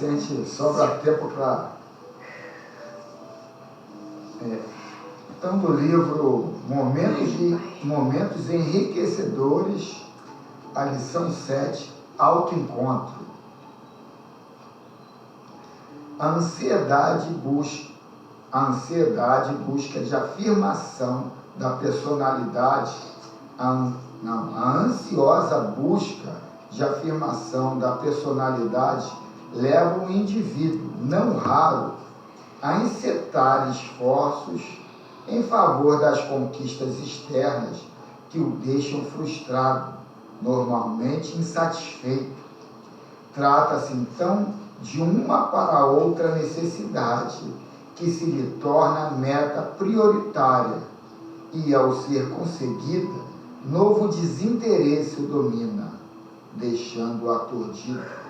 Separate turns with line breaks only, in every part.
assim a gente sobra tempo para... Então, do livro Momentos Enriquecedores, a lição 7, autoencontro. A ansiedade busca de afirmação da personalidade. A ansiosa busca de afirmação da personalidade leva o indivíduo, não raro, a encetar esforços em favor das conquistas externas que o deixam frustrado, normalmente insatisfeito. Trata-se, então, de uma para outra necessidade que se lhe torna meta prioritária e, ao ser conseguida, novo desinteresse o domina, deixando-o aturdido.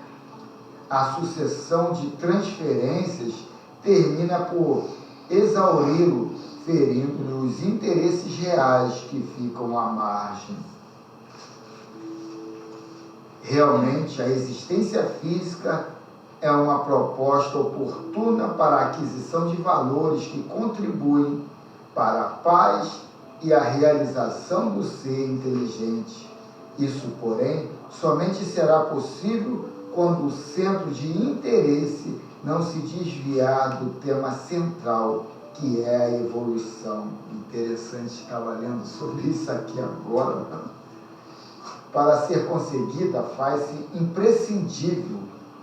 A sucessão de transferências termina por exauri-lo, ferindo-lhe os interesses reais que ficam à margem. Realmente, a existência física é uma proposta oportuna para a aquisição de valores que contribuem para a paz e a realização do ser inteligente. Isso, porém, somente será possível quando o centro de interesse não se desviar do tema central, que é a evolução. Interessante, estava lendo sobre isso aqui agora. Para ser conseguida, faz-se imprescindível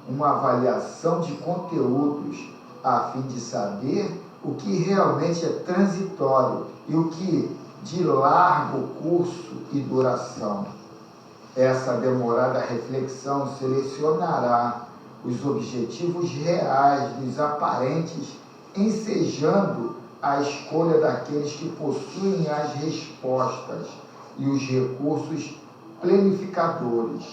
uma avaliação de conteúdos, a fim de saber o que realmente é transitório e o que de largo curso e duração. Essa demorada reflexão selecionará os objetivos reais dos aparentes, ensejando a escolha daqueles que possuem as respostas e os recursos planificadores.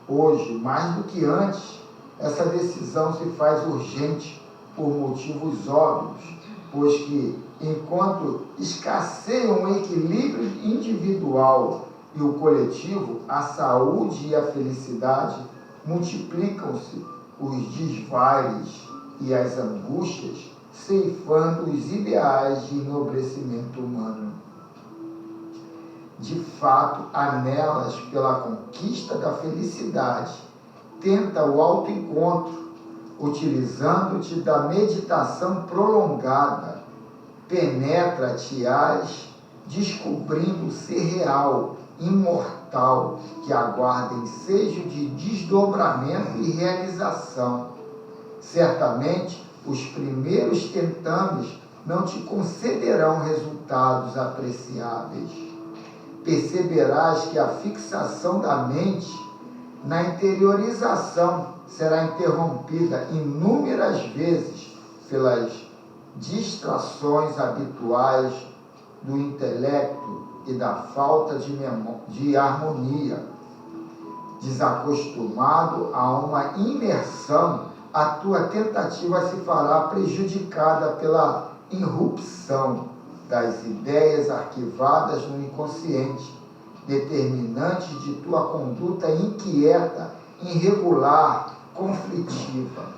Hoje, mais do que antes, essa decisão se faz urgente por motivos óbvios, pois que, enquanto escasseiam o equilíbrio individual e o coletivo, a saúde e a felicidade, multiplicam-se os desvaires e as angústias, ceifando os ideais de enobrecimento humano. De fato, anelas pela conquista da felicidade, tenta o autoencontro, utilizando-te da meditação prolongada, penetra-te-ás, descobrindo o ser real, imortal, que aguarda ensejo de desdobramento e realização. Certamente, os primeiros tentames não te concederão resultados apreciáveis. Perceberás que a fixação da mente na interiorização será interrompida inúmeras vezes pelas distrações habituais do intelecto e da falta de harmonia. Desacostumado a uma imersão, a tua tentativa se fará prejudicada pela irrupção das ideias arquivadas no inconsciente, determinantes de tua conduta inquieta, irregular, conflitiva.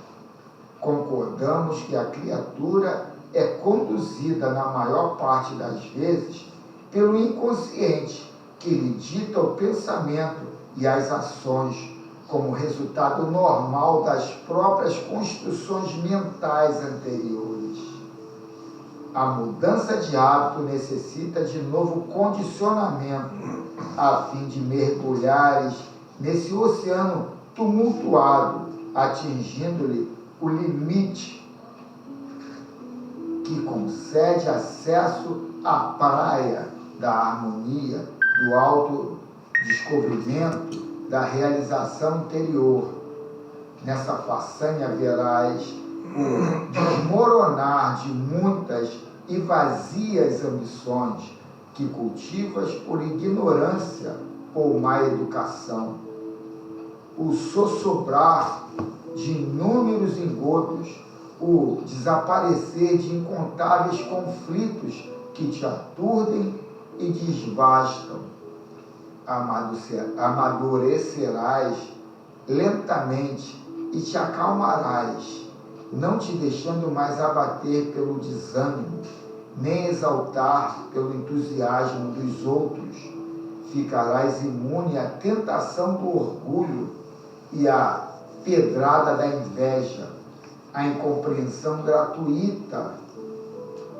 Concordamos que a criatura é conduzida, na maior parte das vezes, pelo inconsciente, que lhe dita o pensamento e as ações, como resultado normal das próprias construções mentais anteriores. A mudança de hábito necessita de novo condicionamento, a fim de mergulhares nesse oceano tumultuado, atingindo-lhe o limite que concede acesso à praia da harmonia, do autodescobrimento, da realização interior. Nessa façanha verás o desmoronar de muitas e vazias ambições que cultivas por ignorância ou má educação. O sossobrar de inúmeros engodos, o desaparecer de incontáveis conflitos que te aturdem e desvastam. Amadurecerás lentamente e te acalmarás, não te deixando mais abater pelo desânimo, nem exaltar pelo entusiasmo dos outros. Ficarás imune à tentação do orgulho e à pedrada da inveja, à incompreensão gratuita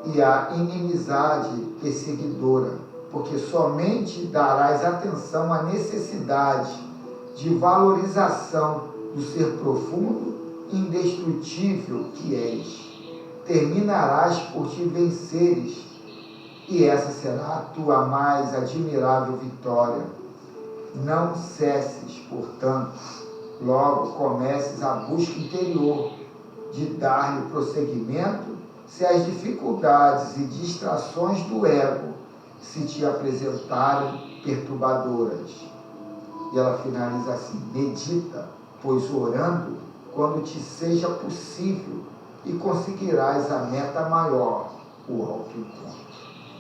e à inimizade perseguidora, porque somente darás atenção à necessidade de valorização do ser profundo e indestrutível que és. Terminarás por te venceres, e essa será a tua mais admirável vitória. Não cesses, portanto, logo comeces a busca interior de dar-lhe prosseguimento se as dificuldades e distrações do ego se te apresentarem perturbadoras. E ela finaliza assim: medita, pois orando, quando te seja possível, e conseguirás a meta maior, o autoencontro.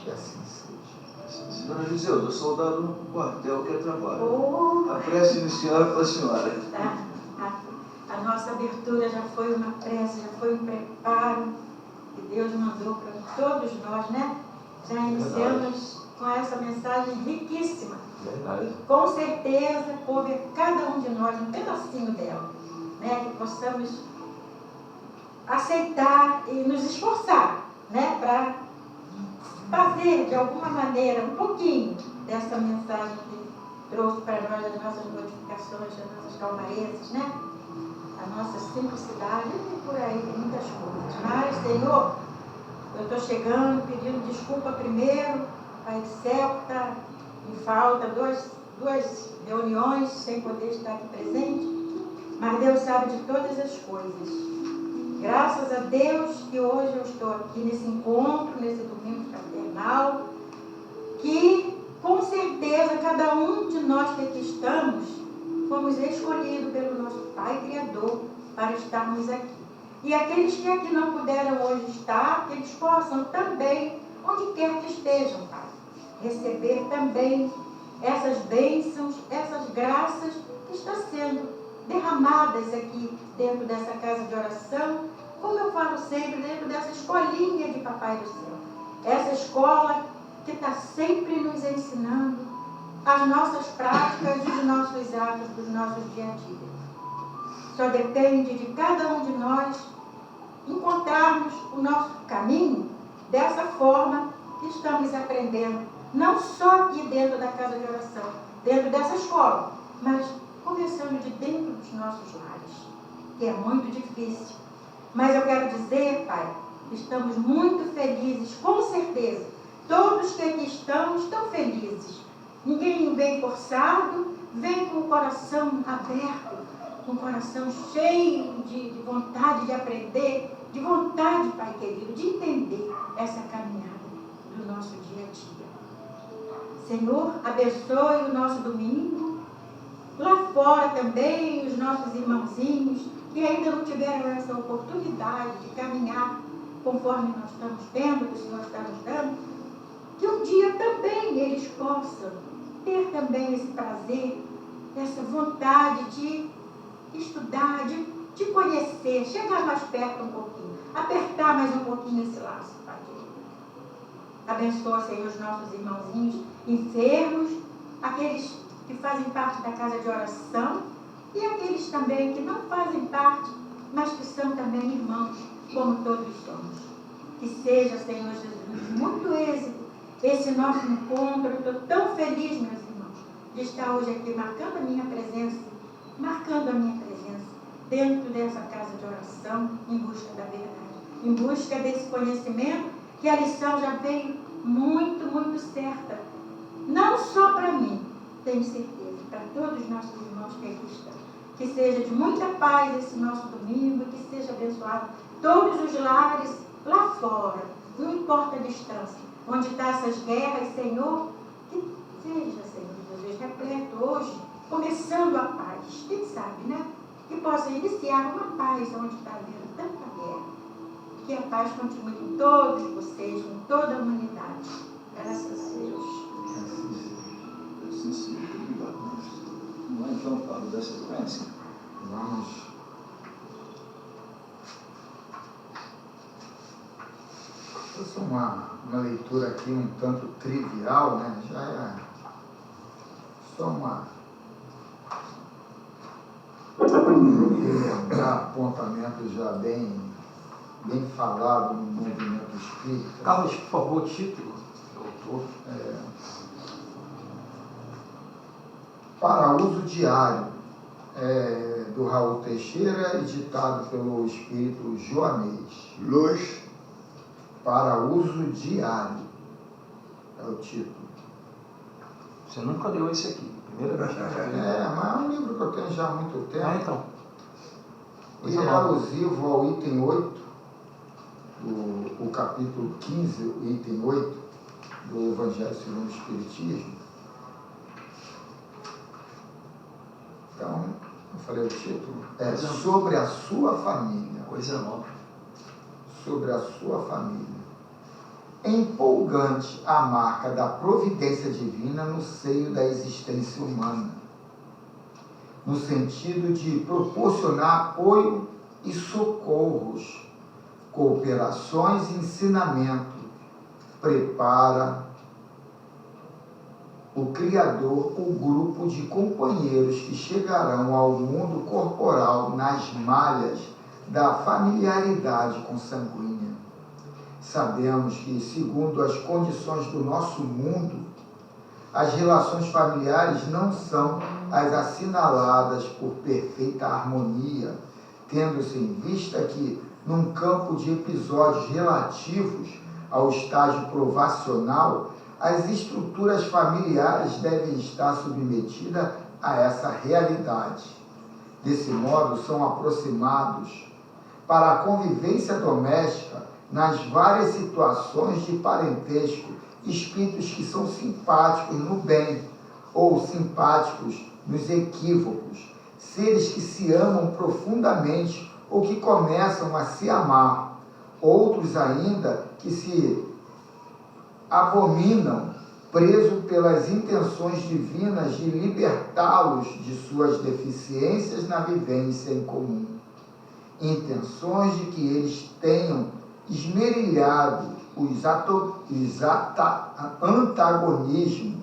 Que assim seja.
Dona Giseuda, o soldado no quartel quer trabalho. A prece inicial é para a senhora.
A nossa abertura já foi uma prece, já foi um preparo que Deus mandou para todos nós, né? Já iniciamos com essa mensagem riquíssima.
Verdade.
E com certeza coube a cada um de nós um pedacinho dela, né? Que possamos aceitar e nos esforçar, né? Para fazer de alguma maneira um pouquinho dessa mensagem que trouxe para nós as nossas modificações, as nossas calmarezas, né? A nossa simplicidade, e por aí tem muitas coisas. Mas, Senhor, eu estou chegando, pedindo desculpa primeiro, Pai do céu, que está em falta, duas reuniões sem poder estar aqui presente, mas Deus sabe de todas as coisas. Graças a Deus que hoje eu estou aqui nesse encontro, nesse domingo fraternal, que com certeza cada um de nós que aqui estamos, fomos escolhidos pelo nosso Pai Criador para estarmos aqui. E aqueles que aqui não puderam hoje estar, que eles possam também, onde quer que estejam, Pai, receber também essas bênçãos, essas graças que estão sendo derramadas aqui dentro dessa casa de oração, como eu falo sempre, dentro dessa escolinha de Papai do Céu. Essa escola que está sempre nos ensinando as nossas práticas e os nossos atos dos nossos dia a dia. Só depende de cada um de nós encontrarmos o nosso caminho dessa forma que estamos aprendendo, não só aqui dentro da casa de oração, dentro dessa escola, mas começando de dentro dos nossos lares, que é muito difícil. Mas eu quero dizer, Pai, que estamos muito felizes, com certeza. Todos que aqui estão felizes. Ninguém vem forçado, vem com o coração aberto, com o coração cheio de vontade de aprender, de vontade, Pai querido, de entender essa caminhada do nosso dia a dia. Senhor, abençoe o nosso domingo. Lá fora também, os nossos irmãozinhos que ainda não tiveram essa oportunidade de caminhar conforme nós estamos tendo, que o Senhor está nos dando, que um dia também eles possam ter também esse prazer, essa vontade de estudar, de conhecer, chegar mais perto um pouquinho, apertar mais um pouquinho esse laço, Pai. Abençoa, Senhor, os nossos irmãozinhos enfermos, aqueles que fazem parte da casa de oração e aqueles também que não fazem parte, mas que são também irmãos, como todos somos. Que seja, Senhor Jesus, muito êxito esse nosso encontro. Eu estou tão feliz, meus irmãos, de estar hoje aqui marcando a minha presença dentro dessa casa de oração, em busca da verdade, em busca desse conhecimento, que a lição já veio muito, muito certa. Não só para mim, tenho certeza, para todos os nossos irmãos que aqui estão. Que seja de muita paz esse nosso domingo, que seja abençoado todos os lares lá fora, não importa a distância, onde estão essas guerras, Senhor, que seja, Senhor Jesus, repleto hoje, começando a paz, quem sabe, né? Que possa iniciar uma paz onde está havendo tanta guerra. Que a paz continue em todos vocês, em toda a humanidade. Graças a Deus.
Sim, sim, obrigado. Vamos então, Fábio, da sequência.
Vamos Se fosse uma leitura aqui um tanto trivial, né? Já é só apontamento já bem falado no movimento espírita.
Carlos, por favor, título do autor.
Para uso diário, do Raul Teixeira, editado pelo Espírito Joanês.
Luz.
Para uso diário, é o título.
Você nunca leu esse aqui, primeira vez.
Mas é um livro que eu tenho já há muito tempo.
Então.
E é alusivo ao item 8, o capítulo 15, o item 8 do Evangelho segundo o Espiritismo. Então, eu falei o título, sobre a sua família.
Coisa nova.
Sobre a sua família. É empolgante a marca da providência divina no seio da existência humana, no sentido de proporcionar apoio e socorros, cooperações e ensinamento. Prepara o Criador o grupo de companheiros que chegarão ao mundo corporal nas malhas da familiaridade consanguínea. Sabemos que, segundo as condições do nosso mundo, as relações familiares não são as assinaladas por perfeita harmonia, tendo-se em vista que, num campo de episódios relativos ao estágio provacional, as estruturas familiares devem estar submetidas a essa realidade. Desse modo, são aproximados para a convivência doméstica nas várias situações de parentesco espíritos que são simpáticos no bem ou simpáticos nos equívocos, seres que se amam profundamente ou que começam a se amar, outros ainda que se abominam, presos pelas intenções divinas de libertá-los de suas deficiências na vivência em comum. Intenções de que eles tenham esmerilhado os antagonismos,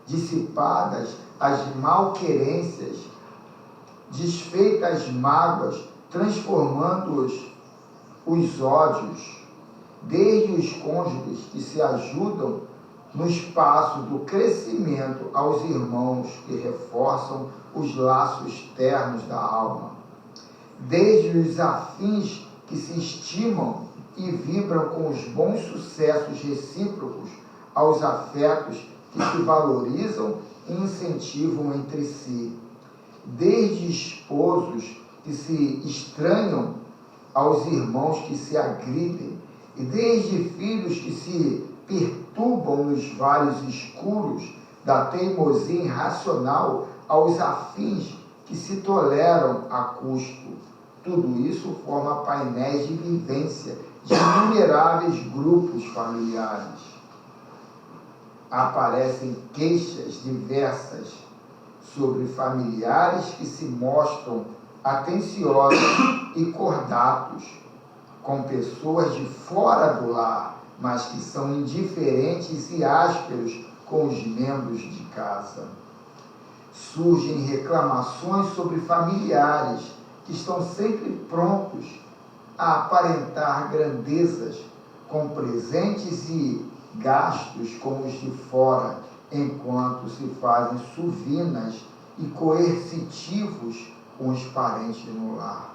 dissipadas as malquerências, desfeitas as mágoas, transformando-os os ódios, desde os cônjuges que se ajudam no espaço do crescimento aos irmãos que reforçam os laços ternos da alma, desde os afins que se estimam e vibram com os bons sucessos recíprocos aos afetos que se valorizam e incentivam entre si, desde esposos que se estranham aos irmãos que se agridem, e desde filhos que se perturbam nos vales escuros da teimosia irracional aos afins que se toleram a custo. Tudo isso forma painéis de vivência de inumeráveis grupos familiares. Aparecem queixas diversas sobre familiares que se mostram atenciosos e cordatos com pessoas de fora do lar, mas que são indiferentes e ásperos com os membros de casa. Surgem reclamações sobre familiares que estão sempre prontos a aparentar grandezas com presentes e gastos como os de fora, enquanto se fazem suvinas e coercitivos com os parentes no lar.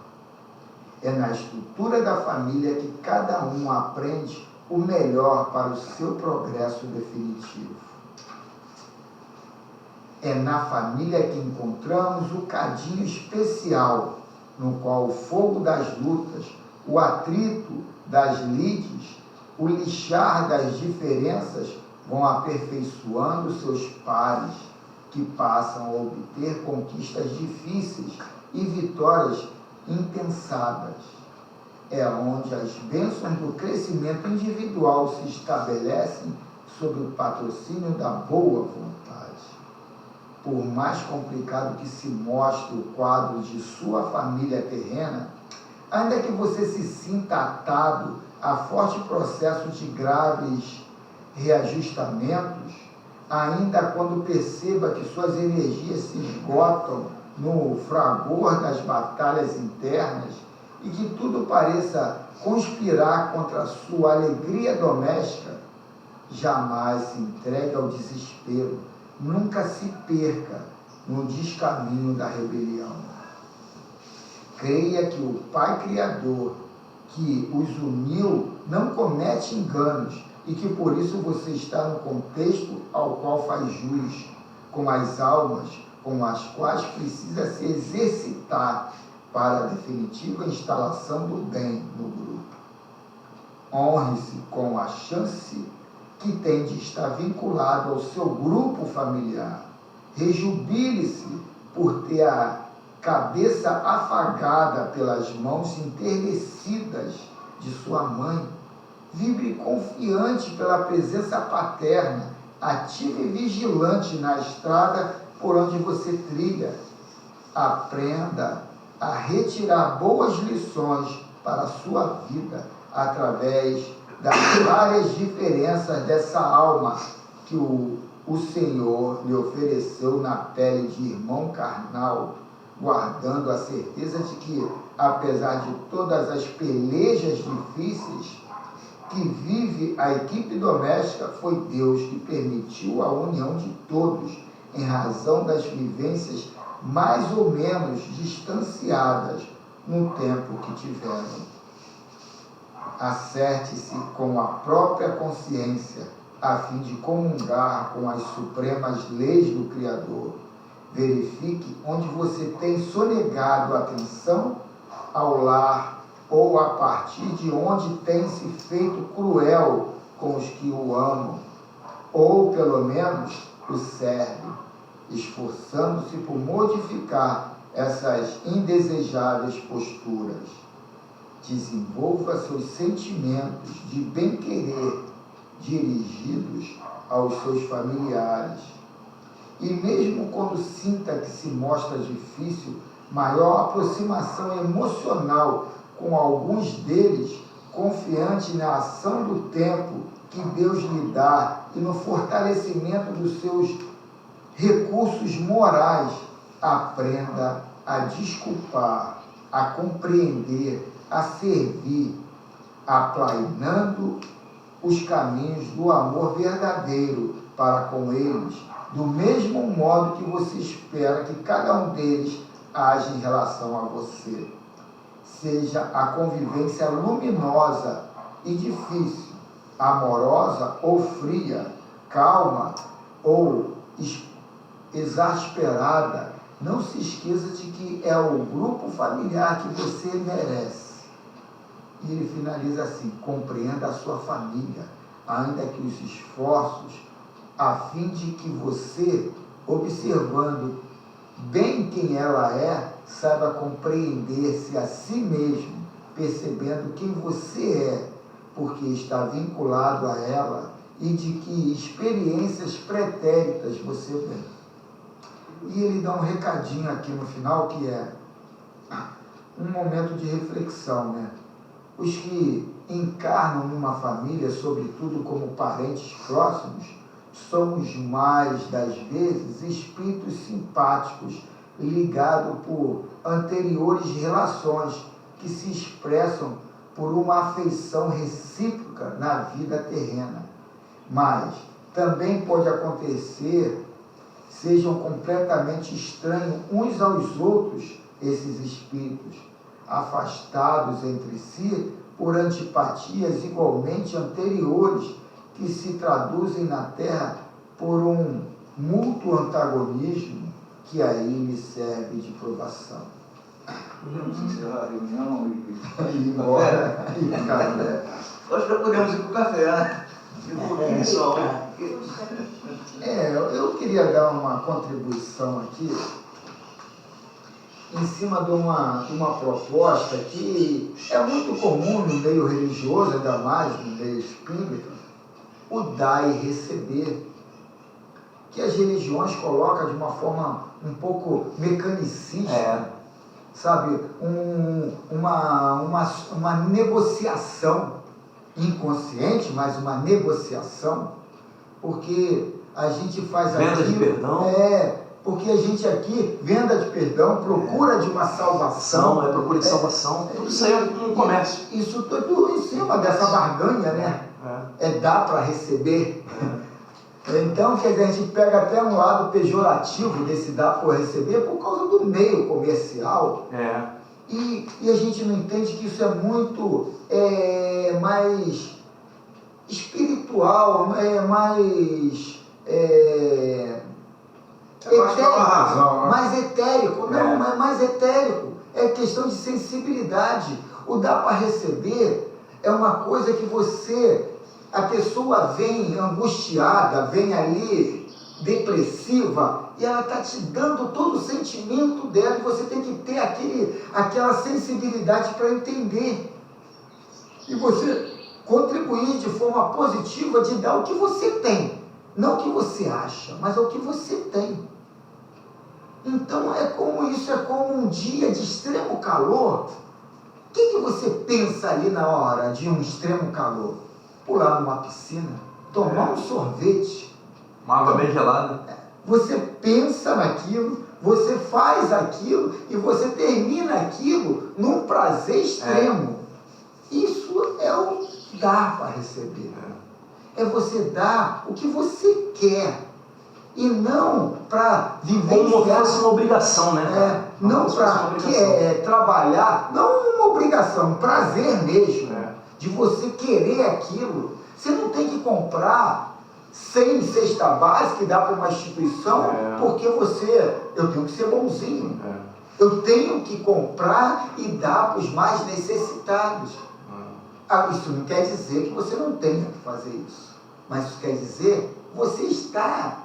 É na estrutura da família que cada um aprende o melhor para o seu progresso definitivo. É na família que encontramos o cadinho especial, no qual o fogo das lutas, o atrito das lides, o lixar das diferenças vão aperfeiçoando seus pares, que passam a obter conquistas difíceis e vitórias impensadas. É onde as bênçãos do crescimento individual se estabelecem sob o patrocínio da boa vontade. Por mais complicado que se mostre o quadro de sua família terrena, Ainda que você se sinta atado a forte processo de graves reajustamentos, ainda quando perceba que suas energias se esgotam no fragor das batalhas internas e que tudo pareça conspirar contra a sua alegria doméstica, jamais se entregue ao desespero, nunca se perca no descaminho da rebelião. Creia que o Pai Criador, que os uniu, não comete enganos e que por isso você está no contexto ao qual faz jus, com as almas com as quais precisa se exercitar para a definitiva instalação do bem no grupo. Honre-se com a chance que tem de estar vinculado ao seu grupo familiar. Rejubile-se por ter a cabeça afagada pelas mãos enternecidas de sua mãe. Vibre confiante pela presença paterna, ativa e vigilante na estrada por onde você trilha. Aprenda a retirar boas lições para a sua vida através das várias diferenças dessa alma que o Senhor lhe ofereceu na pele de irmão carnal, guardando a certeza de que, apesar de todas as pelejas difíceis que vive a equipe doméstica, foi Deus que permitiu a união de todos, em razão das vivências mais ou menos distanciadas no tempo que tiveram. Acerte-se com a própria consciência, a fim de comungar com as supremas leis do Criador. Verifique onde você tem sonegado a atenção ao lar ou a partir de onde tem se feito cruel com os que o amam, ou pelo menos o serve, esforçando-se por modificar essas indesejáveis posturas. Desenvolva seus sentimentos de bem-querer dirigidos aos seus familiares. E mesmo quando sinta que se mostra difícil maior aproximação emocional com alguns deles, confiante na ação do tempo que Deus lhe dá e no fortalecimento dos seus recursos morais, aprenda a desculpar, a compreender, a servir, aplainando os caminhos do amor verdadeiro para com eles, do mesmo modo que você espera que cada um deles age em relação a você. Seja a convivência luminosa e difícil, amorosa ou fria, calma ou exasperada, não se esqueça de que é o grupo familiar que você merece. E ele finaliza assim: compreenda a sua família, ainda que os esforços, a fim de que você, observando bem quem ela é, saiba compreender-se a si mesmo, percebendo quem você é, porque está vinculado a ela, e de que experiências pretéritas você vem. E ele dá um recadinho aqui no final, que é um momento de reflexão, né? Os que encarnam numa família, sobretudo como parentes próximos, somos mais das vezes espíritos simpáticos ligados por anteriores relações que se expressam por uma afeição recíproca na vida terrena. Mas também pode acontecer, sejam completamente estranhos uns aos outros esses espíritos, afastados entre si por antipatias igualmente anteriores, que se traduzem na Terra por um mútuo antagonismo que aí lhe serve de provação.
Podemos encerrar a reunião e
ir embora.
Acho que podemos ir para o café, né? Um pouquinho só.
Eu queria dar uma contribuição aqui em cima de uma proposta que é muito comum no meio religioso, ainda mais no meio espírita, o dar e receber, que as religiões colocam de uma forma um pouco mecanicista, sabe, uma negociação inconsciente, mas uma negociação, porque a gente faz aquilo...
Venda de perdão.
Porque a gente aqui, venda de perdão, procura de uma salvação.
Procura de salvação. Tudo isso aí é um comércio.
Isso tudo em cima dessa barganha, né? É dar para receber. Então, quer dizer, a gente pega até um lado pejorativo desse dar por receber por causa do meio comercial. E a gente não entende que isso é muito mais espiritual, mais... mais etérico, não é mais etérico, é questão de sensibilidade. O dar para receber é uma coisa que a pessoa vem angustiada, vem ali depressiva, e ela está te dando todo o sentimento dela, e você tem que ter aquela sensibilidade para entender. E você contribuir de forma positiva de dar o que você tem, não o que você acha, mas o que você tem. Então é como um dia de extremo calor. O que você pensa ali na hora de um extremo calor? Pular numa piscina, tomar um sorvete,
uma água bem gelada.
Você pensa naquilo, você faz aquilo e você termina aquilo num prazer extremo. Isso é o dar para receber. É você dar o que você quer. E não para viver...
Como se fosse uma obrigação, né?
Não para trabalhar, não uma obrigação, um prazer mesmo. De você querer aquilo. Você não tem que comprar 100 cesta básica e dar para uma instituição, porque eu tenho que ser bonzinho. Eu tenho que comprar e dar para os mais necessitados. Isso não quer dizer que você não tenha que fazer isso. Mas isso quer dizer que você está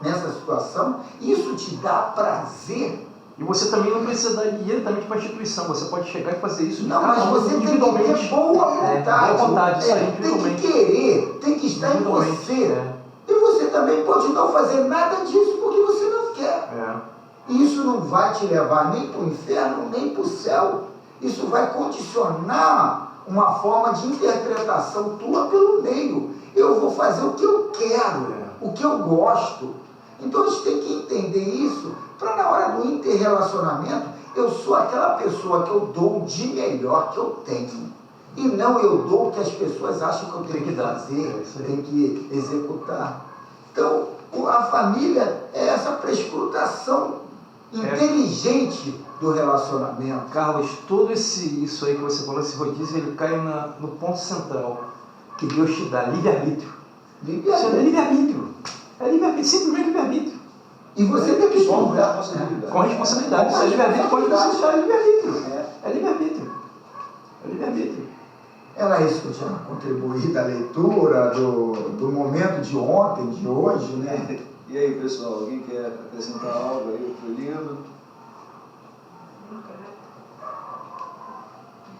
nessa situação, isso te dá prazer.
E você também não precisa dar diretamente para a instituição, você pode chegar e fazer isso
mas você tem que ter boa vontade.
Boa vontade, isso aí,
tem que querer, tem que estar em você. E você também pode não fazer nada disso porque você não quer. E isso não vai te levar nem para o inferno, nem para o céu. Isso vai condicionar uma forma de interpretação tua pelo meio. Eu vou fazer o que eu quero, o que eu gosto. Então a gente tem que entender isso, para na hora do interrelacionamento, eu sou aquela pessoa que eu dou de melhor que eu tenho. E não eu dou o que as pessoas acham que eu tenho que fazer, tenho que executar. Então, a família é essa prescrutação inteligente do relacionamento.
Carlos, tudo isso aí que você falou, esse rodízio, ele cai no ponto central, que Deus te dá, livre-arbítrio. Isso é livre-arbítrio. É livre-arbítrio, simplesmente livre-arbítrio.
E você tem que estudar.
Com responsabilidade. Isso é livre-arbítrio, com responsabilidade, é livre-arbítrio. É livre-arbítrio. É livre-arbítrio.
Era isso que eu tinha contribuído da leitura, do momento de ontem, de hoje, né?
E aí, pessoal, alguém quer acrescentar algo aí, outro livro?
A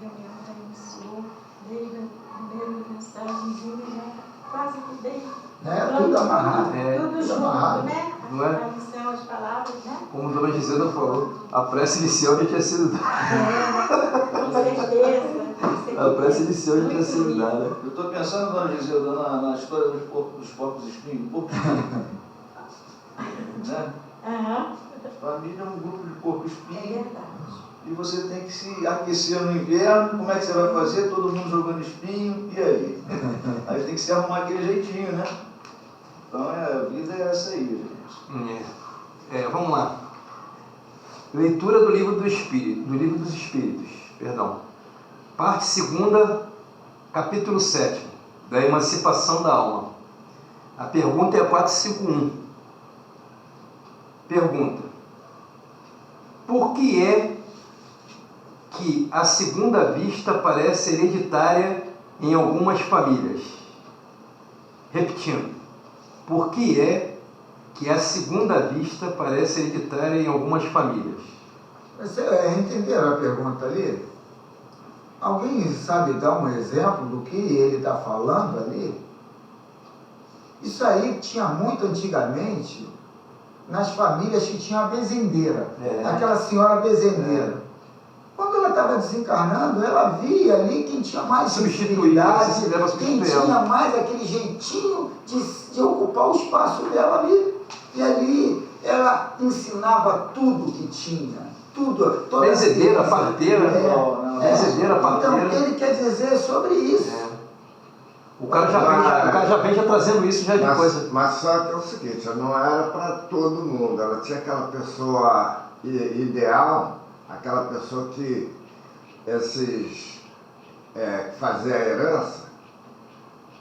reunião já iniciou, desde a primeira mensagenzinha, né? Quase que bem.
Tudo amarrado.
Tudo junto,
amarrado.
né?
Não é?
A missão, as palavras, né?
Como a dona Gisela falou, a prece inicial já tinha sido dada.
Com certeza.
A prece inicial já tinha sido dada.
Eu estou pensando, dona Gisela, na história dos porcos espinhos. Porco espinho. Né? Família é um grupo de porco espinho.
É verdade.
E você tem que se aquecer no inverno. Como é que você vai fazer? Todo mundo jogando espinho. E aí? Aí tem que se arrumar aquele jeitinho, né? Então a vida é essa aí, gente.
Vamos lá. Leitura do livro dos Espíritos, parte 2ª, capítulo 7, da emancipação da alma. A pergunta é a 451. Pergunta: por que é que a segunda vista parece hereditária em algumas famílias? Repetindo, por que é que a segunda vista parece hereditária em algumas famílias?
Você entenderam a pergunta ali? Alguém sabe dar um exemplo do que ele está falando ali? Isso aí tinha muito antigamente nas famílias que tinham a bezendeira, aquela senhora bezendeira. Quando ela estava desencarnando, ela via ali quem tinha mais sensibilidade, quem tinha mais aquele jeitinho de ocupar o espaço dela ali. E ali ela ensinava tudo que tinha. Tudo.
Benzedeira, parteira. Benzedeira, parteira.
Então, ele quer dizer sobre isso.
O cara já vem trazendo isso já de coisa.
Mas só que é o seguinte, não era para todo mundo. Ela tinha aquela pessoa ideal, aquela pessoa que fazia a herança,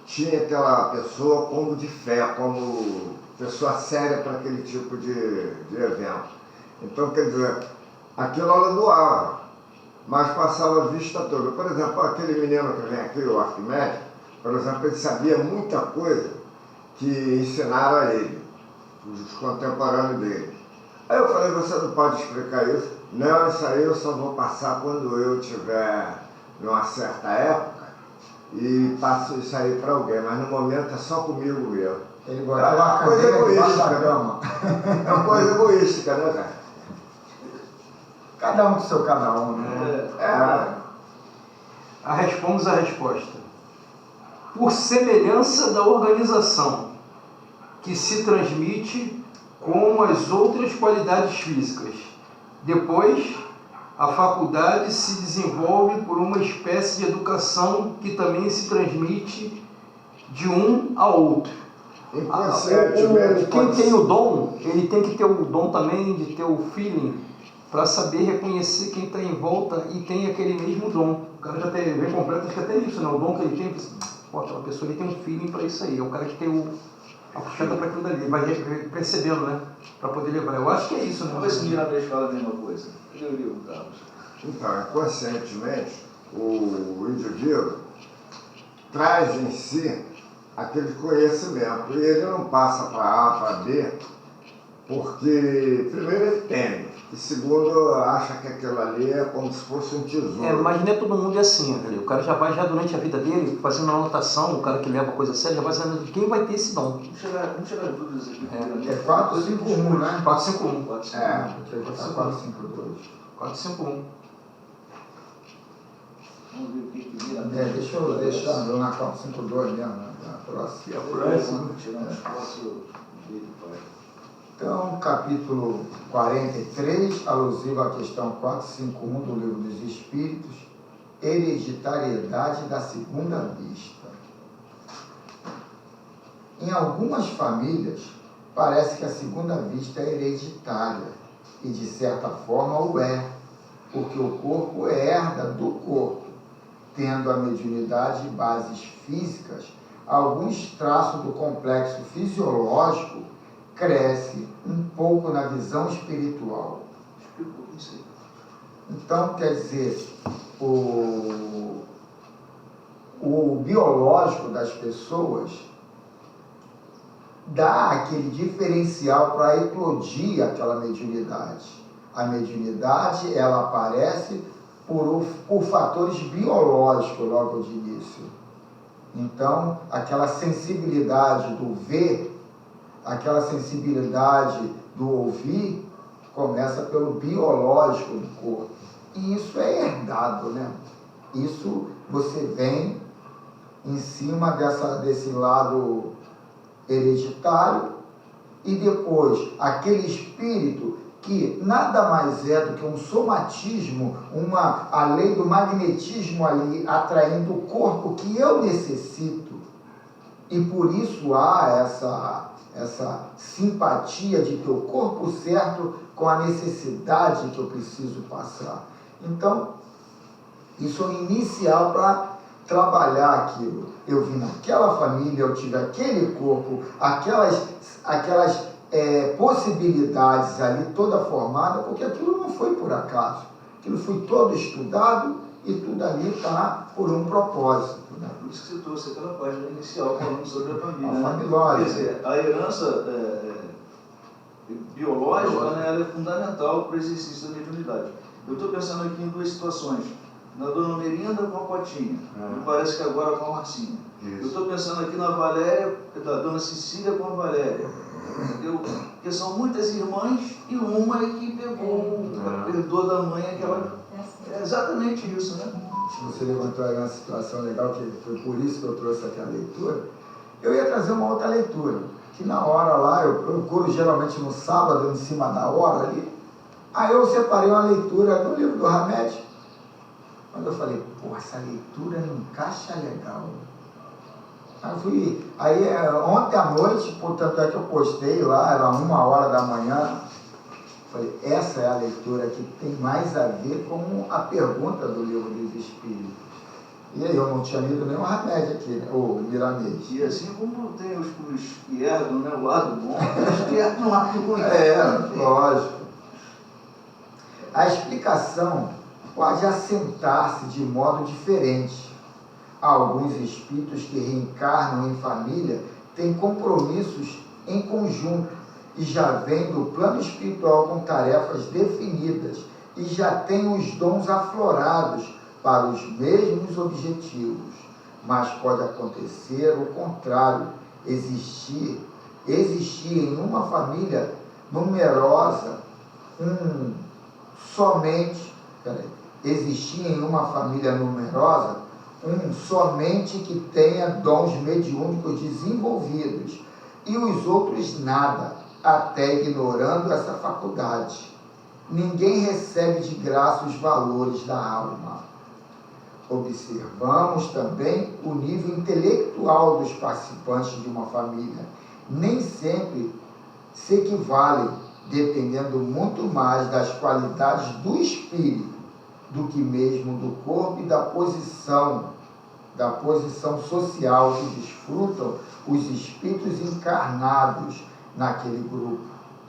tinha aquela pessoa como de fé, como pessoa séria para aquele tipo de evento. Então, quer dizer, aquilo ela doava, mas passava a vista toda. Por exemplo, aquele menino que vem aqui, o Arquimedes, por exemplo, ele sabia muita coisa que ensinaram a ele, os contemporâneos dele. Aí eu falei, você não pode explicar isso? Não, isso aí eu só vou passar quando eu tiver numa certa época e passo isso aí para alguém, mas no momento é só comigo mesmo.
Ele botava uma coisa egoística,
é uma coisa egoística, né, cara?
Cada um com seu cada um, né?
Vamos à resposta. Por semelhança da organização, que se transmite com as outras qualidades físicas. Depois, a faculdade se desenvolve por uma espécie de educação que também se transmite de um a outro. Quem tem o dom, ele tem que ter o dom também de ter o feeling para saber reconhecer quem está em volta e tem aquele mesmo dom. O cara já tem bem completo, acho que até isso, né? O dom que ele tem, pô, aquela pessoa ele tem um feeling para isso aí. É o cara que tem a puxada para aquilo dali, vai percebendo, né? Para poder levar. Eu acho que é isso, né?
Vamos ver se o Mirabês fala a mesma coisa. Cadê o livro, Carlos?
Então, conscientemente, o indivíduo traz em si aquele conhecimento e ele não passa para A, para B, porque primeiro ele teme e segundo acha que aquilo ali é como se fosse um tesouro.
Mas não é todo mundo assim, entendeu? O cara já vai durante a vida dele fazendo uma anotação, o cara que leva a coisa séria já vai sabendo de quem vai ter esse dom.
Vamos chegar às dúvidas aqui.
É 451, né?
451.
452.
451.
Vamos ver o que vira.
Deixa eu deixar na 452 mesmo, na próxima.
E a próxima? Tirar um espaço dele, pai.
Então, capítulo 43, alusivo à questão 451 do Livro dos Espíritos, hereditariedade da segunda vista. Em algumas famílias, parece que a segunda vista é hereditária, e de certa forma o é, porque o corpo herda do corpo, tendo a mediunidade e bases físicas, alguns traços do complexo fisiológico cresce um pouco na visão espiritual. Então, quer dizer, o biológico das pessoas dá aquele diferencial para eclodir aquela mediunidade. A mediunidade, ela aparece por fatores biológicos logo de início. Então, aquela sensibilidade do ver, aquela sensibilidade do ouvir, começa pelo biológico do corpo. E isso é herdado, né? Isso você vem em cima desse lado hereditário e depois aquele espírito que nada mais é do que um somatismo, a lei do magnetismo ali atraindo o corpo que eu necessito. E por isso há essa simpatia de ter o corpo certo com a necessidade que eu preciso passar. Então, isso é o inicial para trabalhar aquilo. Eu vim naquela família, eu tive aquele corpo, aquelas possibilidades ali toda formada, porque aquilo não foi por acaso. Aquilo foi todo estudado e tudo ali está por um propósito. Né?
Por isso que você trouxe aquela página inicial falando sobre a família.
A família.
Quer dizer, a herança biológica, né, ela é fundamental para o exercício da mediunidade. Eu estou pensando aqui em duas situações. Na Dona Merinda com a Potinha, me parece que agora com a Marcinha. Isso. Eu estou pensando aqui na Valéria, da Dona Cecília com a Valéria. Porque são muitas irmãs e uma é que pegou, herdou da mãe aquela É exatamente isso, né?
Você levantou aí uma situação legal, que foi por isso que eu trouxe aqui a leitura. Eu ia trazer uma outra leitura, que na hora lá, eu procuro geralmente no sábado, em cima da hora ali, aí eu separei uma leitura do livro do Hamed, quando eu falei, pô, essa leitura não encaixa legal. Aí ontem à noite, portanto é que eu postei lá, era 1h da manhã, falei, essa é a leitura que tem mais a ver com a pergunta do livro dos Espíritos. E aí eu não tinha lido nenhum Hamed aqui, né? O Miramês.
E assim como tem os que herdam, né, o lado bom, os que herdam o lado ruim.
Lógico. A explicação pode assentar-se de modo diferente. Alguns espíritos que reencarnam em família têm compromissos em conjunto e já vêm do plano espiritual com tarefas definidas e já têm os dons aflorados para os mesmos objetivos. Mas pode acontecer o contrário, existir em uma família numerosa somente que tenha dons mediúnicos desenvolvidos e os outros nada, até ignorando essa faculdade. Ninguém recebe de graça os valores da alma. Observamos também o nível intelectual dos participantes de uma família. Nem sempre se equivalem, dependendo muito mais das qualidades do espírito do que mesmo do corpo e da posição social que desfrutam os espíritos encarnados naquele grupo.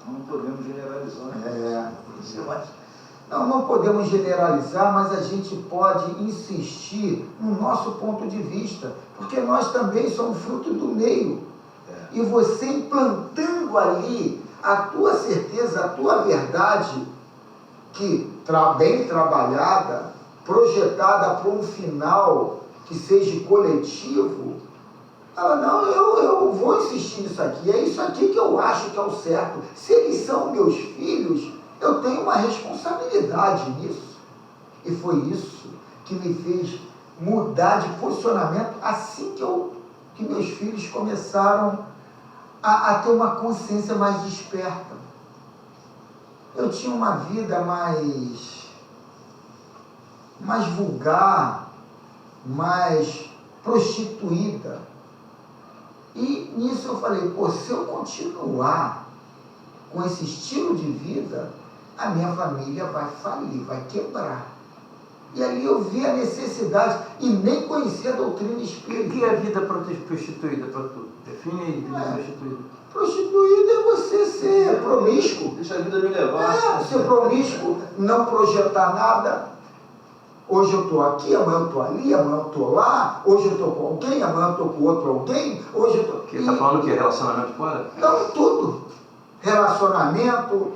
Não podemos generalizar, né?
Não podemos generalizar, mas a gente pode insistir no nosso ponto de vista, porque nós também somos fruto do meio. E você implantando ali a tua certeza, a tua verdade, que bem trabalhada, projetada para um final que seja coletivo, ela, não, eu vou insistir nisso aqui, é isso aqui que eu acho que é o certo. Se eles são meus filhos, eu tenho uma responsabilidade nisso. E foi isso que me fez mudar de posicionamento assim que meus filhos começaram a ter uma consciência mais desperta. Eu tinha uma vida mais vulgar, mais prostituída. E nisso eu falei, se eu continuar com esse estilo de vida, a minha família vai falir, vai quebrar. E ali eu vi a necessidade, e nem conhecia a doutrina espírita.
O que é vida prostituída para tu? Define aí, vida prostituída.
Prostituída é você ser promíscuo.
Deixa a vida me levar.
Ser promíscuo, não projetar nada. Hoje eu estou aqui, amanhã eu estou ali, amanhã eu estou lá, hoje eu estou com alguém, amanhã eu estou com outro alguém, hoje eu estou...
Está falando o quê? Relacionamento fora?
Não, tudo. Relacionamento,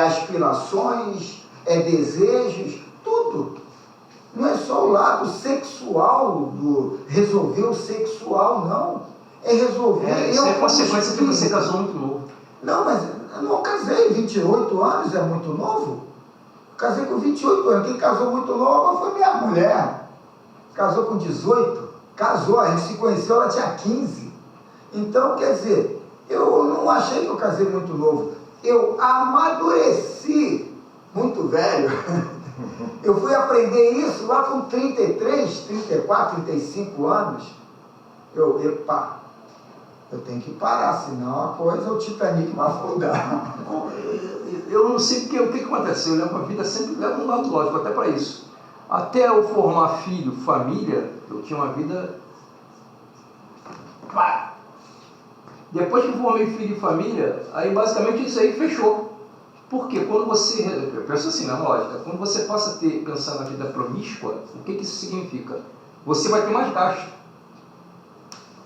aspirações, desejos, tudo. Não é só o lado sexual, do resolver o sexual, não. É resolver...
Isso é consequência que você casou muito novo.
Não, mas eu não casei, 28 anos é muito novo. Casei com 28 anos. Quem casou muito nova foi minha mulher. Casou com 18. Casou, a gente se conheceu, ela tinha 15. Então, quer dizer, eu não achei que eu casei muito novo. Eu amadureci muito velho. Eu fui aprender isso lá com 33, 34, 35 anos. Eu tenho que parar, senão a coisa, o Titanic vai afundar.
Eu não sei porque, o que aconteceu. Eu levo a vida, sempre levo um lado lógico, até para isso. Até eu formar filho, família, eu tinha uma vida... Depois que eu formei filho e família, aí basicamente isso aí fechou. Porque quando você... Eu penso assim, na lógica. Quando você passa a pensar na vida promíscua, o que isso significa? Você vai ter mais gasto.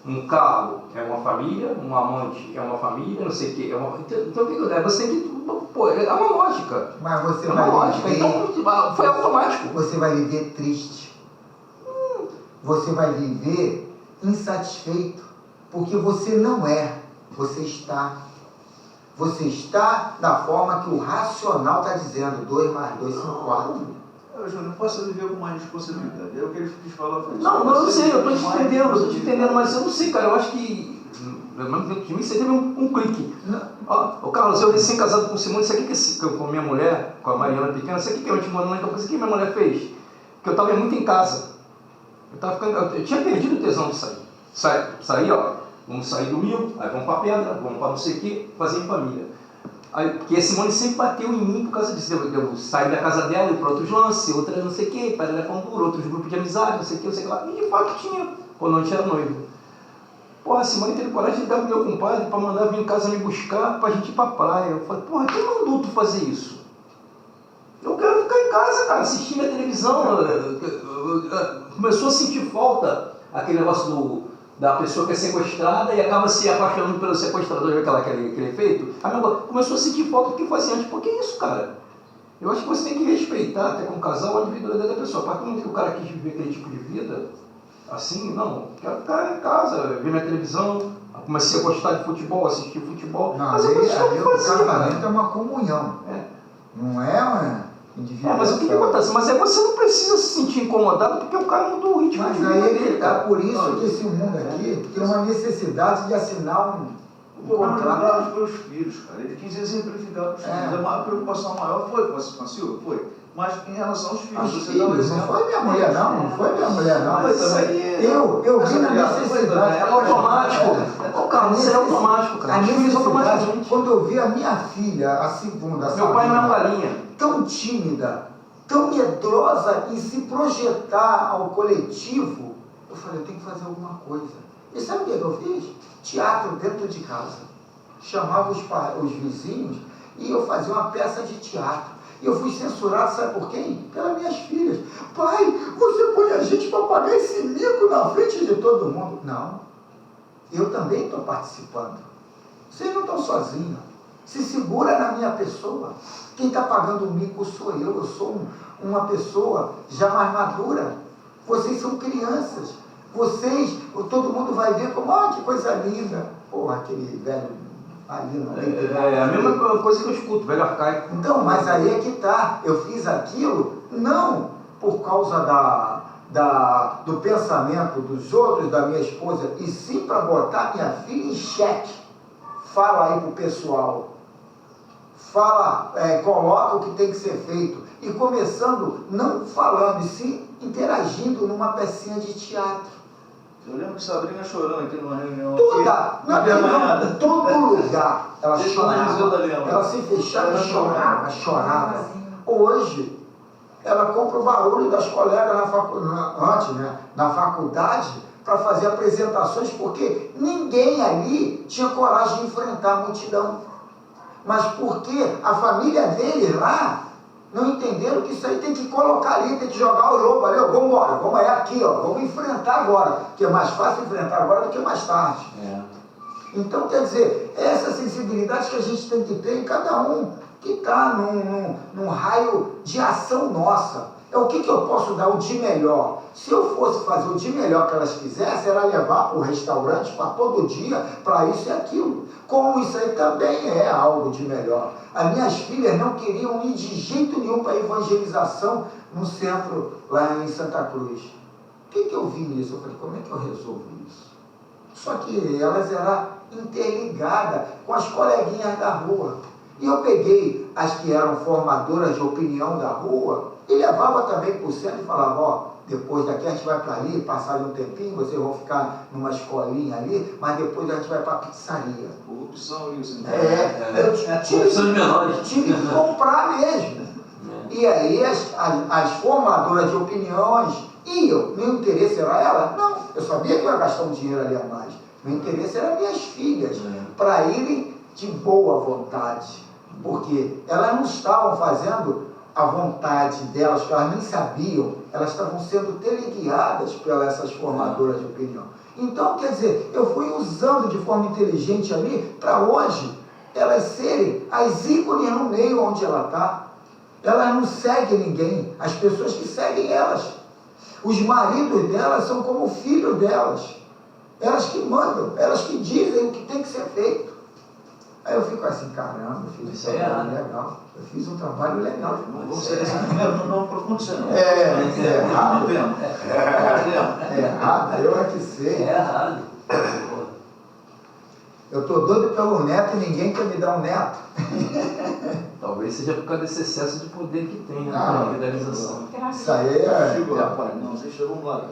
Um carro é uma família, um amante é uma família, não sei o quê. Então, você tem que... Pô, é uma lógica.
Mas você
vai lógica.
Viver,
então, foi automático.
Você vai viver triste. Você vai viver insatisfeito. Porque você não é. Você está. Você está da forma que o racional está dizendo. 2 mais 2 são 4.
Júnior, posso viver com mais responsabilidade. É o que ele quis falar.
Não, eu sei, eu estou te entendendo, mas eu não sei, cara, eu acho que dentro de mim você teve um clique. Ó, Carlos, eu recém-casado com o Simone, sabe o que com a minha mulher, com a Mariana pequena, sabe o que eu te mando lá em casa? Sabe o que minha mulher fez? Porque eu estava muito em casa. Eu tinha perdido o tesão de sair. Sair, ó, vamos sair domingo, aí vamos para pedra, vamos para não sei o que, fazer em família. Aí, porque a Simone sempre bateu em mim por causa disso. Eu saí da casa dela e para outros lances, outras não sei o que, para ela pão duro, outros grupos de amizade, não sei o que, não sei o que lá. E de fato tinha, quando a gente era noivo. Porra, a Simone teve coragem de dar pro meu compadre para mandar vir em casa me buscar pra gente ir pra praia. Eu falei, porra, quem mandou tu fazer isso? Eu quero ficar em casa, cara, assistindo a televisão. Começou a sentir falta aquele negócio da pessoa que é sequestrada e acaba se apaixonando pelo sequestrador, aquele efeito. Aí começou a sentir falta do que fazia antes. Por que isso, cara? Eu acho que você tem que respeitar, até como casal, a individualidade da pessoa. A partir do momento que o cara quis viver aquele tipo de vida, assim, não, quero ficar em casa, ver minha televisão, comecei a gostar de futebol, assistir futebol.
Não,
mas
aí,
o
casamento é uma comunhão. Não é uma individual.
Mas o que acontece? Mas você não precisa se sentir incomodado porque o cara mudou o ritmo de
Mas
vida
aí
dele,
é
cara.
por isso que esse mundo aqui tem uma necessidade de assinar
O problema
contrato.
foi os filhos, cara. Ele quis exemplificar para os filhos. A preocupação maior foi com a Silvia, foi. Mas em relação aos filhos,
Os
você dá um
filhos, não
exemplo.
foi minha mulher não foi minha mulher não.
Mas isso aí
Eu vi na necessidade.
É automático. Ô, cara, isso é automático, cara.
A
Os filhos
necessidade,
automaticamente.
quando eu vi a minha filha, a segunda,
Meu pai não é uma
Sabrina,
galinha.
tão tímida, tão medrosa em se projetar ao coletivo, eu falei, eu tenho que fazer alguma coisa. E sabe o que eu fiz? Teatro dentro de casa. Chamava os vizinhos e eu fazia uma peça de teatro. E eu fui censurado, sabe por quem? Pelas minhas filhas. Pai, você põe a gente para pagar esse mico na frente de todo mundo. Não. Eu também estou participando. Vocês não estão sozinhos. Se segura na minha pessoa. Quem está pagando o mico sou eu. Eu sou uma pessoa já mais madura. Vocês são crianças. Vocês, todo mundo vai ver como, que coisa linda. Porra, aquele velho ali não
É a mesma coisa que eu escuto, velho arcaico.
Então, mas aí é que tá. Eu fiz aquilo não por causa do pensamento dos outros, da minha esposa, e sim para botar minha filha em xeque. Fala aí pro pessoal. Fala, coloca o que tem que ser feito. E começando, não falando, e sim interagindo numa pecinha de teatro.
Eu lembro que Sabrina chorando aqui numa reunião.
Todo lugar ela chorava.
Ela
Ela se fechava e chorava. Hoje, ela compra o barulho das colegas na faculdade para fazer apresentações, porque ninguém ali tinha coragem de enfrentar a multidão. Mas porque a família dele lá não entenderam que isso aí tem que colocar ali, tem que jogar o jogo ali, vamos embora, vamos aqui, vamos enfrentar agora, que é mais fácil enfrentar agora do que mais tarde. Então, quer dizer, essa sensibilidade que a gente tem que ter em cada um, que está num raio de ação nossa. É o que eu posso dar o de melhor. Se eu fosse fazer o de melhor que elas quisessem, era levar para o restaurante para todo dia, para isso e aquilo. Como isso aí também é algo de melhor. As minhas filhas não queriam ir de jeito nenhum para a evangelização no centro, lá em Santa Cruz. O que eu vi nisso? Eu falei, como é que eu resolvo isso? Só que elas eram interligadas com as coleguinhas da rua. E eu peguei as que eram formadoras de opinião da rua e levava também para o centro e falava, depois daqui a gente vai para ali, passar ali um tempinho, vocês vão ficar numa escolinha ali, mas depois a gente vai para a pizzaria.
Corrupção isso, né?
Eu tive que comprar mesmo. E aí as formadoras de opiniões iam. Meu interesse era ela? Não, eu sabia que eu ia gastar um dinheiro ali a mais. Meu interesse era minhas filhas, para irem de boa vontade. Porque elas não estavam fazendo a vontade delas, que elas nem sabiam, elas estavam sendo teleguiadas pelas essas formadoras de opinião. Então, quer dizer, eu fui usando de forma inteligente ali, para hoje, elas serem as ícones no meio onde ela está. Elas não seguem ninguém, as pessoas que seguem elas. Os maridos delas são como filhos delas. Elas que mandam, elas que dizem o que tem que ser feito. Aí eu fico assim, caramba, eu fiz um trabalho legal. Eu fiz um trabalho legal.
Vamos ser assim primeiro, não vamos profundizar.
É errado.
É
errado, eu é que sei.
É errado.
Eu estou doido pelo neto e ninguém quer me dar um neto.
Talvez seja por causa desse excesso de poder que tem, né?
Não.
Na idealização.
Isso aí é...
Chegou, rapaz. Não, você chegou um lado.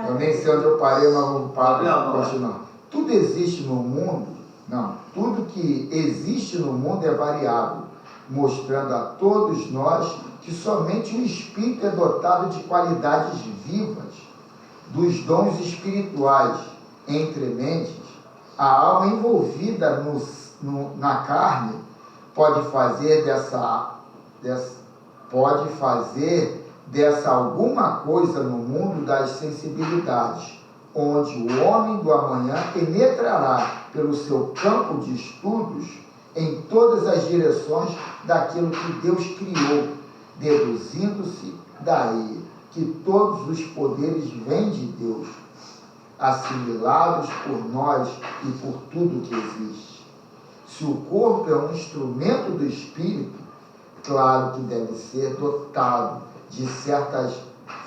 Eu nem sei onde eu parei, mas vamos
Não.
continuar. Tudo existe no mundo, tudo que existe no mundo é variável, mostrando a todos nós que somente o espírito é dotado de qualidades vivas, dos dons espirituais. Entre mentes, a alma envolvida na carne pode fazer dessa alguma coisa no mundo das sensibilidades, onde o homem do amanhã penetrará pelo seu campo de estudos em todas as direções daquilo que Deus criou, deduzindo-se daí que todos os poderes vêm de Deus, assimilados por nós e por tudo que existe. Se o corpo é um instrumento do Espírito, claro que deve ser dotado de certas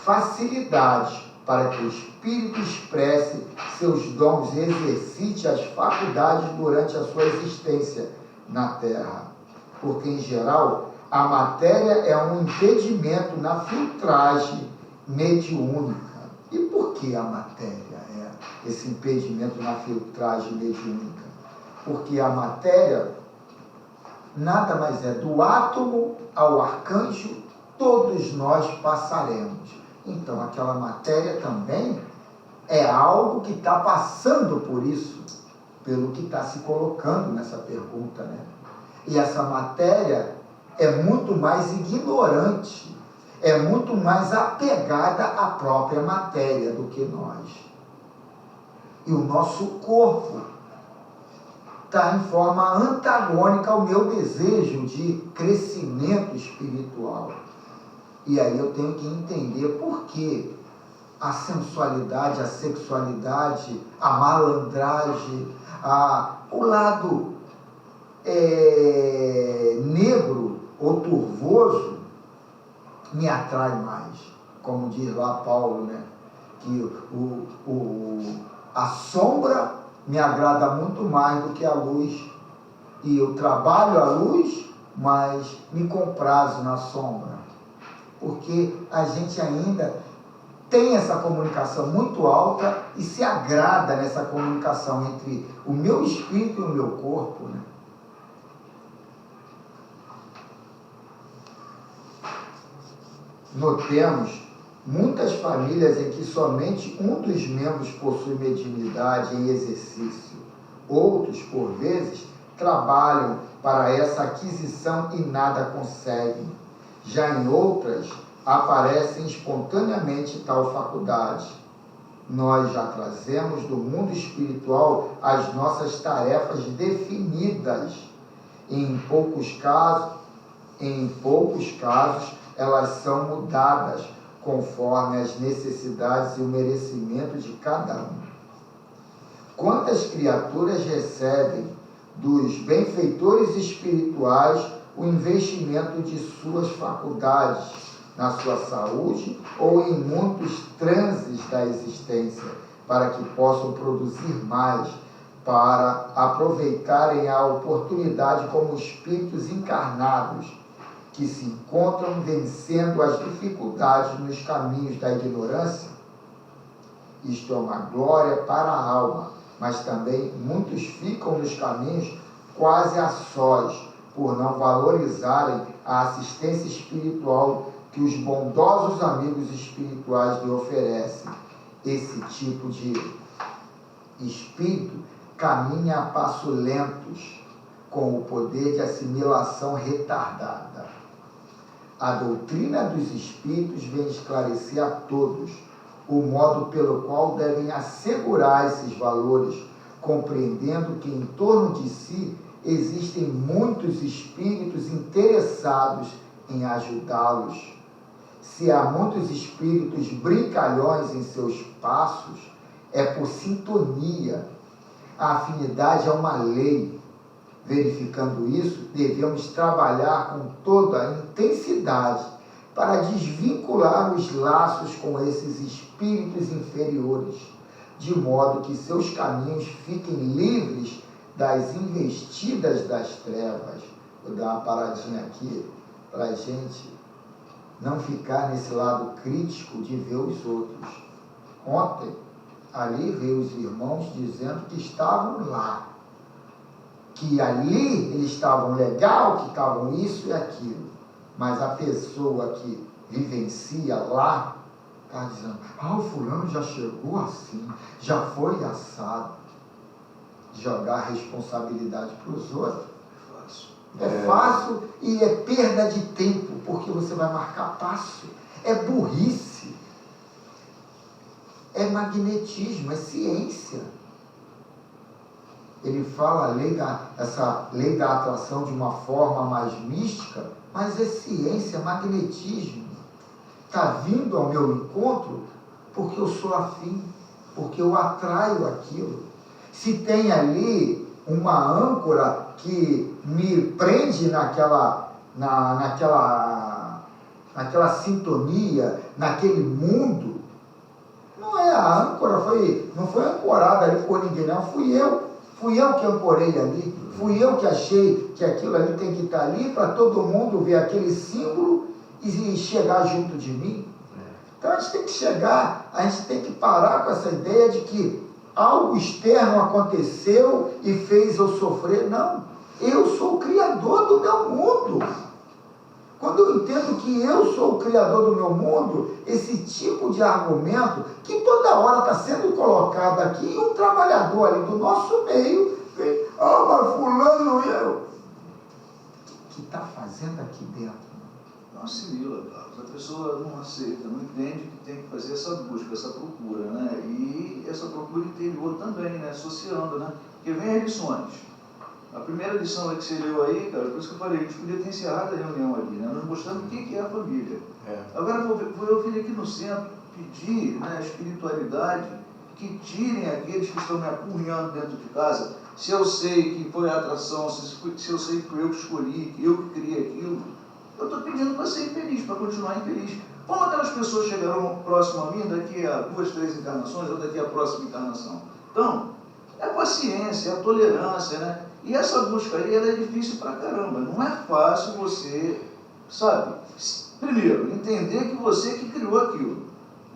facilidades para que o Espírito expresse seus dons e exercite as faculdades durante a sua existência na Terra. Porque, em geral, a matéria é um impedimento na filtragem mediúnica. E por que a matéria é esse impedimento na filtragem mediúnica? Porque a matéria nada mais é do átomo ao arcanjo, todos nós passaremos. Então, aquela matéria também é algo que está passando por isso, pelo que está se colocando nessa pergunta, né? E essa matéria é muito mais ignorante, é muito mais apegada à própria matéria do que nós. E o nosso corpo está em forma antagônica ao meu desejo de crescimento espiritual. E aí eu tenho que entender por que a sensualidade, a sexualidade, a malandragem, o lado negro ou turvoso me atrai mais. Como diz lá Paulo, né? Que a sombra me agrada muito mais do que a luz. E eu trabalho a luz, mas me comprazo na sombra. Porque a gente ainda tem essa comunicação muito alta e se agrada nessa comunicação entre o meu espírito e o meu corpo, né? Notemos muitas famílias em que somente um dos membros possui mediunidade em exercício. Outros, por vezes, trabalham para essa aquisição e nada conseguem. Já em outras, aparecem espontaneamente tal faculdade. Nós já trazemos do mundo espiritual as nossas tarefas definidas. Em poucos casos, elas são mudadas conforme as necessidades e o merecimento de cada um. Quantas criaturas recebem dos benfeitores espirituais o investimento de suas faculdades na sua saúde ou em muitos transes da existência, para que possam produzir mais, para aproveitarem a oportunidade como espíritos encarnados, que se encontram vencendo as dificuldades nos caminhos da ignorância? Isto é uma glória para a alma, mas também muitos ficam nos caminhos quase a sós, por não valorizarem a assistência espiritual que os bondosos amigos espirituais lhe oferecem. Esse tipo de espírito caminha a passos lentos, com o poder de assimilação retardada. A doutrina dos espíritos vem esclarecer a todos o modo pelo qual devem assegurar esses valores, compreendendo que em torno de si existem muitos espíritos interessados em ajudá-los. Se há muitos espíritos brincalhões em seus passos, é por sintonia. A afinidade é uma lei. Verificando isso, devemos trabalhar com toda a intensidade para desvincular os laços com esses espíritos inferiores, de modo que seus caminhos fiquem livres das investidas das trevas. Vou dar uma paradinha aqui para a gente não ficar nesse lado crítico de ver os outros. Ontem, ali veio os irmãos dizendo que estavam lá, que ali eles estavam legal, que estavam isso e aquilo, mas a pessoa que vivencia lá está dizendo, o fulano já chegou assim, já foi assado. Jogar a responsabilidade para os outros é fácil e é perda de tempo, porque você vai marcar passo. É burrice, é magnetismo, é ciência. Ele fala essa lei da atração de uma forma mais mística, mas é ciência, magnetismo. Está vindo ao meu encontro porque eu sou afim, porque eu atraio aquilo. Se tem ali uma âncora que me prende naquela sintonia, naquele mundo, não é a âncora, não foi ancorada ali por ninguém, não, fui eu que ancorei ali, fui eu que achei que aquilo ali tem que estar ali para todo mundo ver aquele símbolo e chegar junto de mim. Então a gente tem que chegar, a gente tem que parar com essa ideia de que algo externo aconteceu e fez eu sofrer. Não, eu sou o criador do meu mundo. Quando eu entendo que eu sou o criador do meu mundo, esse tipo de argumento, que toda hora está sendo colocado aqui, um trabalhador ali do nosso meio, vem, mas fulano, eu. O que está fazendo aqui dentro?
Não assimila, Carlos. A pessoa não aceita, não entende que tem que fazer essa busca, essa procura, né? E essa procura interior também, né? Associando, né? Porque vem as lições. A primeira lição que você leu aí, cara, por isso que eu falei, a gente podia ter encerrado a reunião ali, né? Nós mostrando o que é a família. Agora vou eu vir aqui no centro pedir, né, a espiritualidade que tirem aqueles que estão me apurrinhando dentro de casa. Se eu sei que foi a atração, se eu sei que foi eu que escolhi, que eu que criei aquilo, eu estou pedindo para ser infeliz, para continuar infeliz. Como aquelas pessoas chegarão próximo a mim daqui a 2, 3 encarnações ou daqui a próxima encarnação? Então, é a paciência, é a tolerância, né? E essa busca aí, ela é difícil pra caramba. Não é fácil você, sabe, primeiro, entender que você que criou aquilo,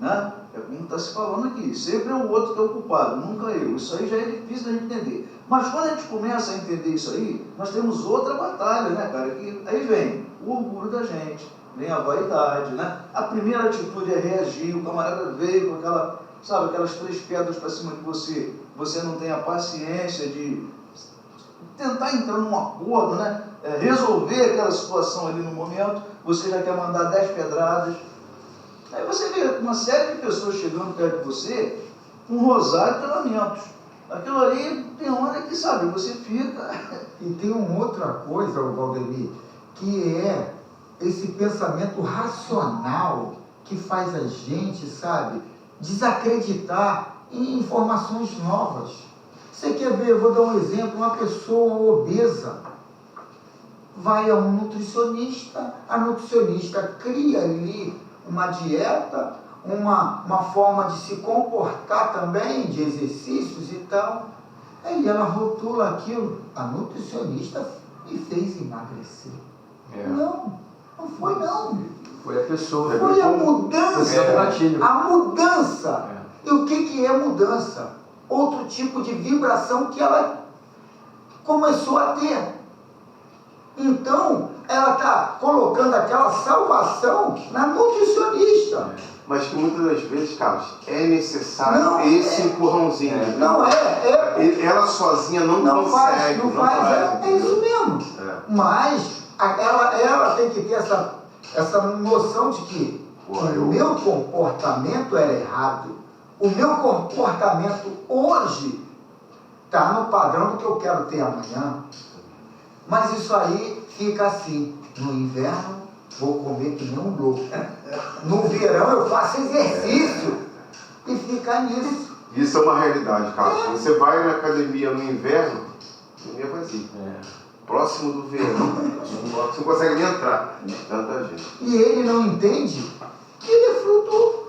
né? É como está se falando aqui, sempre é o outro que é o culpado, nunca eu. Isso aí já é difícil da gente entender. Mas quando a gente começa a entender isso aí, nós temos outra batalha, né, cara? Que aí vem o orgulho da gente, vem a vaidade, né? A primeira atitude é reagir, o camarada veio com aquela, sabe, aquelas 3 pedras para cima de você, você não tem a paciência de tentar entrar num acordo, né? Resolver aquela situação ali no momento, você já quer mandar 10 pedradas. Aí você vê uma série de pessoas chegando perto de você com um rosário de lamentos. Aquilo ali tem hora que, sabe, você fica...
E tem uma outra coisa, Valdemir, que é esse pensamento racional que faz a gente, sabe, desacreditar em informações novas. Você quer ver, eu vou dar um exemplo, uma pessoa obesa vai a um nutricionista, a nutricionista cria ali uma dieta, uma forma de se comportar também, de exercícios e tal. Aí ela rotula aquilo, a nutricionista me fez emagrecer. Não foi não.
Foi a pessoa.
Foi a mudança. A mudança. E o que é mudança? Outro tipo de vibração que ela começou a ter. Então, ela está colocando aquela salvação na nutricionista.
Mas que muitas das vezes, Carlos, é necessário esse empurrãozinho.
Não
ela sozinha não consegue.
Não faz. É isso mesmo. Mas ela tem que ter essa noção de que o meu comportamento era errado. O meu comportamento hoje está no padrão do que eu quero ter amanhã. Mas isso aí fica assim. No inverno, vou comer que nem um louco. No verão, eu faço exercício. E fica nisso.
Isso é uma realidade, Carlos. Você vai na academia no inverno, não é vazio. Próximo do verão, você não consegue nem entrar. Tanta gente.
E ele não entende que ele é fruto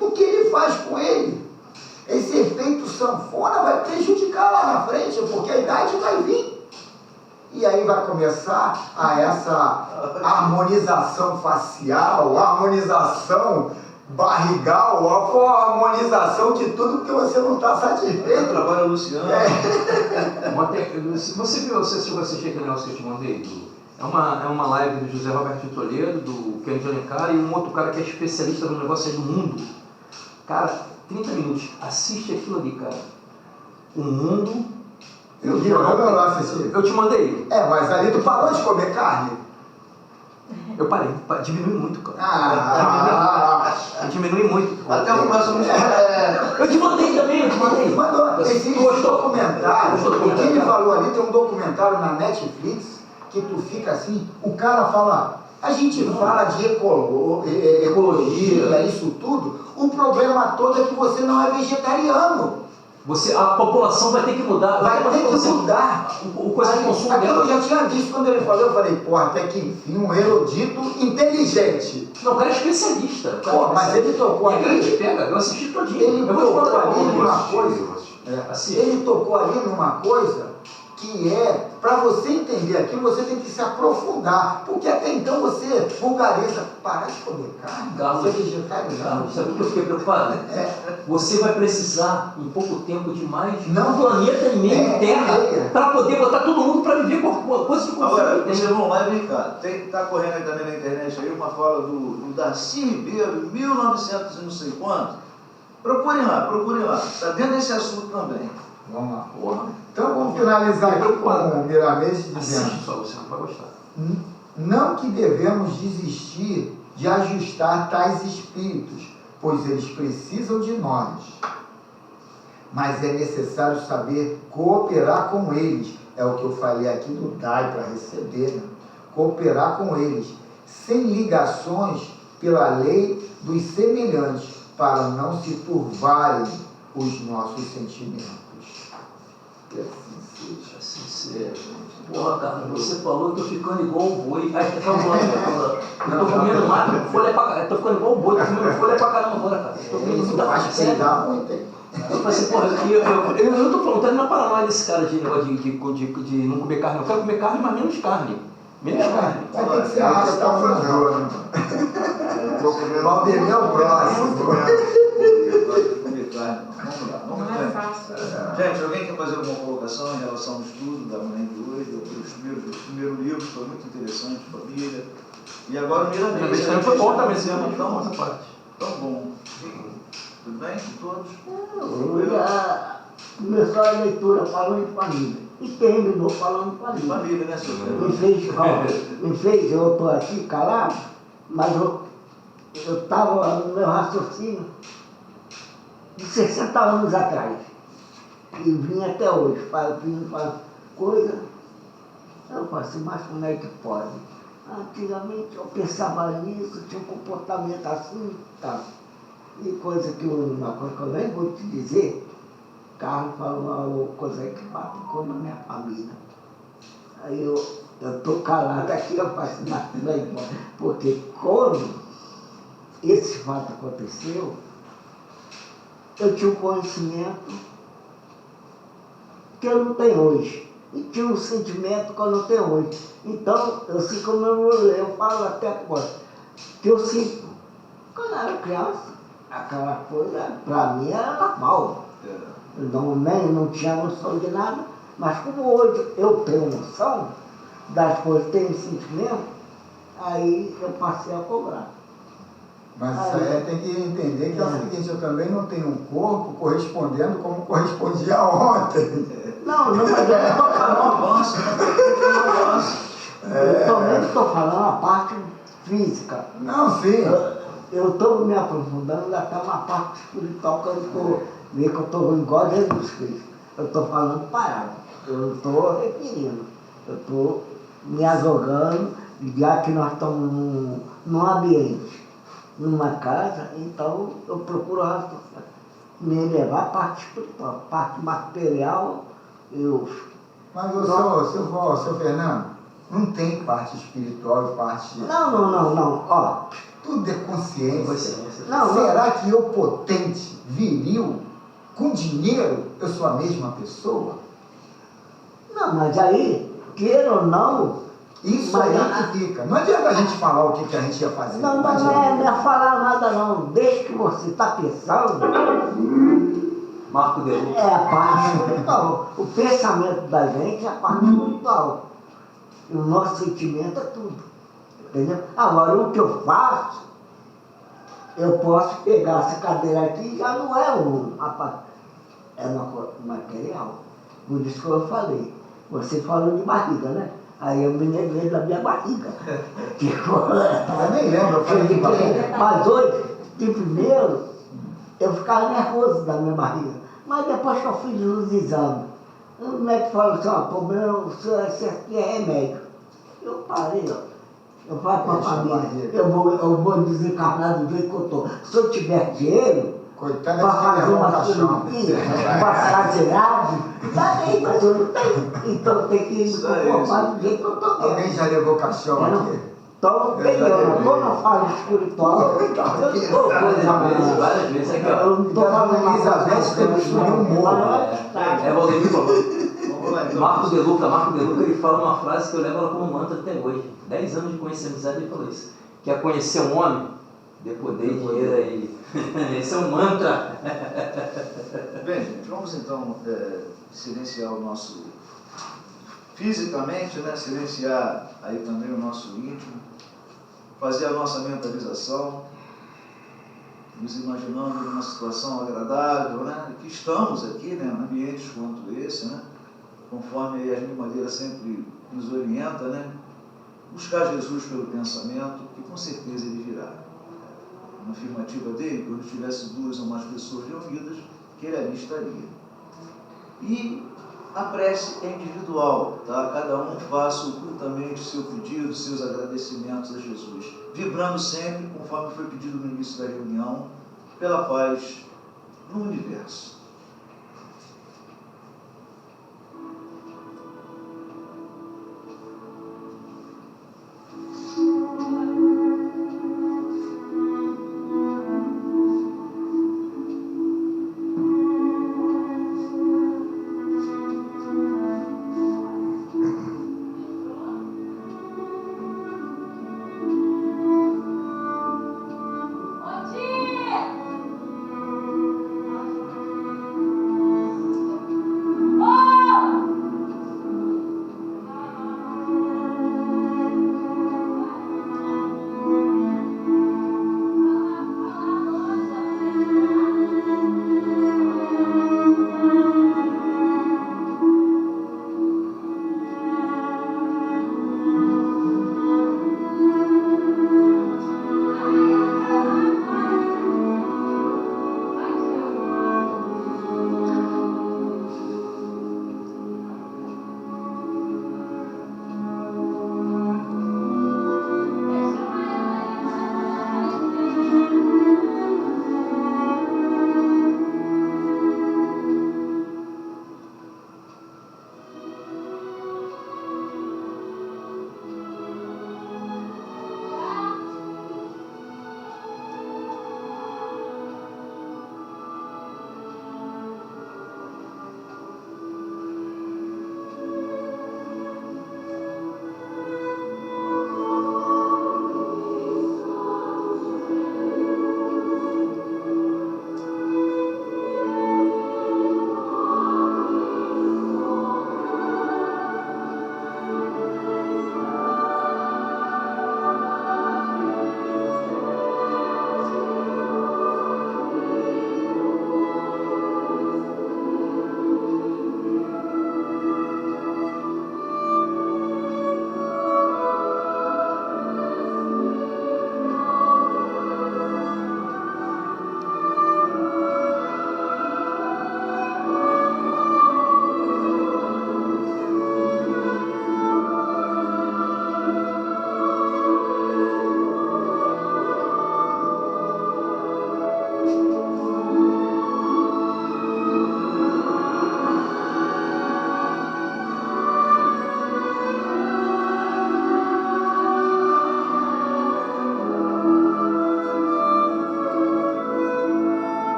do que ele faz com ele. Esse efeito sanfona vai prejudicar lá na frente, porque a idade vai vir. E aí vai começar essa harmonização facial, harmonização barrigal, a harmonização de tudo porque você não está satisfeito.
Trabalha o Luciano.
Você viu, você chegou a assistir aquele negócio que eu te mandei? É uma live do José Roberto de Toledo, do Ken de Alencar e um outro cara que é especialista no negócio aí do mundo. Cara, 30 minutos, assiste aquilo ali, cara. O mundo...
Eu não assisti.
Eu te mandei.
Mas ali tu parou de comer carne.
Eu parei, diminui muito, cara. Diminui muito.
Até o próximo.
Eu te mandei também, eu te mandei.
Mandou. Esse documentário, o que ele falou ali, tem um documentário na Netflix que tu fica assim, o cara fala, a gente fala de ecologia, isso tudo, o problema todo é que você não é vegetariano.
A população vai ter que mudar.
Vai ter que mudar.
O coisa de consumo
Aquilo
dela.
eu já tinha visto quando ele falou, eu falei, porra, até que enfim, um erudito inteligente.
Não, o cara é especialista.
Pô, mas ele tocou
ali.
ali.
Eu assisti todinho.
Ele tocou ali numa coisa.
Assim.
Ele tocou ali numa coisa que é, para você entender aquilo, você tem que se aprofundar. Porque até então você vulgariza, parar de comer carne, você é vegetariano.
Sabe o que eu fiquei preocupado? Você vai precisar, em pouco tempo, de mais
Não,
planeta e meio Terra para poder botar todo mundo para viver com a coisa que você
Agora, vocês vão lá e vem cá. Tá correndo aí também na internet aí uma fala do Darcy Ribeiro, 1900 e não sei quanto. Procurem lá. Está dentro desse assunto também.
Vamos lá. Então vamos finalizar aqui com o Miramês dizendo:
assiste só, você não vai gostar.
Não que devemos desistir de ajustar tais espíritos, pois eles precisam de nós. Mas é necessário saber cooperar com eles. É o que eu falei aqui do DAI para receber, né? Cooperar com eles, sem ligações pela lei dos semelhantes, para não se turvarem os nossos sentimentos. Que
assim seja. Porra, cara, você falou que eu tô ficando igual o boi. Aí você tá falando, eu tô comendo mato, folha pra caramba. Tô ficando igual o boi, tô comendo folha pra caramba agora, cara. Tô comendo
isso faz peidar muito, hein?
Eu falei assim, porra, eu não tô falando, tá na paranoia desse cara de negócio de não comer carne. Eu quero comer carne, mas menos carne. Menos carne.
Vai ter que ser arrastado na rua, né? Valdemir é o próximo.
Vamos
Não é
lá.
fácil.
Gente, alguém quer fazer alguma colocação em relação ao estudo da manhã de hoje? Os primeiros livros foi muito interessante, família. E agora o Miramês.
Também foi bom também, esse
ano
ano, essa parte.
Tão bom. Tudo bem com todos?
Começou a leitura falando de família e terminou falando de família.
Família, né, seu
Me fez, eu estou aqui calado, mas eu estava no meu raciocínio de 60 anos atrás. E vim até hoje, fazendo coisa. Eu falei assim, mas como é que pode? Antigamente eu pensava nisso, tinha um comportamento assim e tal. E coisa que uma coisa que eu nem vou te dizer, Carlos falou uma coisa aí que bateu na minha família. Aí eu estou calado aqui, eu faço bem, porque quando esse fato aconteceu, eu tinha um conhecimento que eu não tenho hoje. E tinha um sentimento que eu não tenho hoje. Então, eu sei como eu falo até agora, que eu sinto, quando eu era criança, aquela coisa, para mim, era normal. Não tinha noção de nada, mas como hoje eu tenho noção das coisas, tenho sentimento, aí eu passei a cobrar.
Mas isso aí tem que entender que é o seguinte, eu também não tenho um corpo correspondendo como correspondia ontem.
Não, mas eu não estou falando. Eu também estou falando a parte física.
Não, sim.
Eu estou me aprofundando até uma parte espiritual que eu estou vendo que eu estou igual a Jesus Cristo. Eu estou falando parado. Eu não estou referindo. Eu estou me azogando, já que nós estamos num ambiente, numa casa, então eu procuro raciocinar. me elevar a parte espiritual. A parte material, eu...
Mas o seu Fernando, não tem parte espiritual e parte...
Não. Ó,
tudo é consciência.
Não,
Será que eu, potente, viril, com dinheiro, eu sou a mesma pessoa?
não, mas aí, queira ou não,
Isso
Mas
aí que fica. Não adianta a gente falar o que a gente ia fazer.
não é falar nada não. Desde que você está pensando,
Marco dele.
é a parte espiritual. O pensamento da gente é a parte espiritual. E o nosso sentimento é tudo. Entendeu? Agora, o que eu faço, eu posso pegar essa cadeira aqui e já não é é uma coisa material. Por isso que eu falei. Você falou de barriga, né? Aí eu me lembrei da minha barriga.
Eu nem lembro.
Mas hoje, de primeiro, eu ficava nervoso da minha barriga. Mas depois que eu fiz os exames, o médico falou assim, ó, problema, isso aqui é remédio. Eu parei, ó. Eu falo para a família, eu vou desencarnar do jeito que eu estou. Se eu tiver dinheiro,
Coitada
para
de
fazer
levar
uma
um caixão.
cirurgia, para caseirado, tá bem, mas eu não tenho. Então eu tenho que ir me conformar do jeito que eu estou
Alguém já levou caixão aqui?
Então, quando eu falo espiritual, eu não estou
Várias vezes aqui, ó.
eu não estou falando uma
Elizabeth teve que subir um morro.
É Valdemir falou.
Vamos lá, então.
Marco De Luca, ele fala uma frase que eu levo ela como mantra até hoje. 10 anos de conhecer a amizade, ele falou isso. Que é conhecer um homem, dê poder e dinheiro a ele. Esse é um mantra.
Bem, gente, vamos então silenciar o nosso... Fisicamente, né? Silenciar aí também o nosso íntimo. Fazer a nossa mentalização. Nos imaginando numa situação agradável, né? Que estamos aqui, né? Em ambientes quanto esse, né? Conforme a Yasmin Madeira sempre nos orienta, né? Buscar Jesus pelo pensamento, que com certeza ele virá. Na afirmativa dele, quando tivesse 2 ou mais pessoas reunidas, que ele ali estaria. E a prece é individual, tá? Cada um faça ocultamente seu pedido, seus agradecimentos a Jesus, vibrando sempre, conforme foi pedido no início da reunião, pela paz no universo.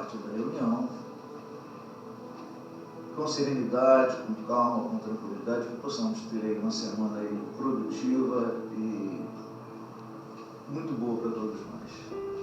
partir da reunião, com serenidade, com calma, com tranquilidade, que possamos ter aí uma semana aí produtiva e muito boa para todos nós.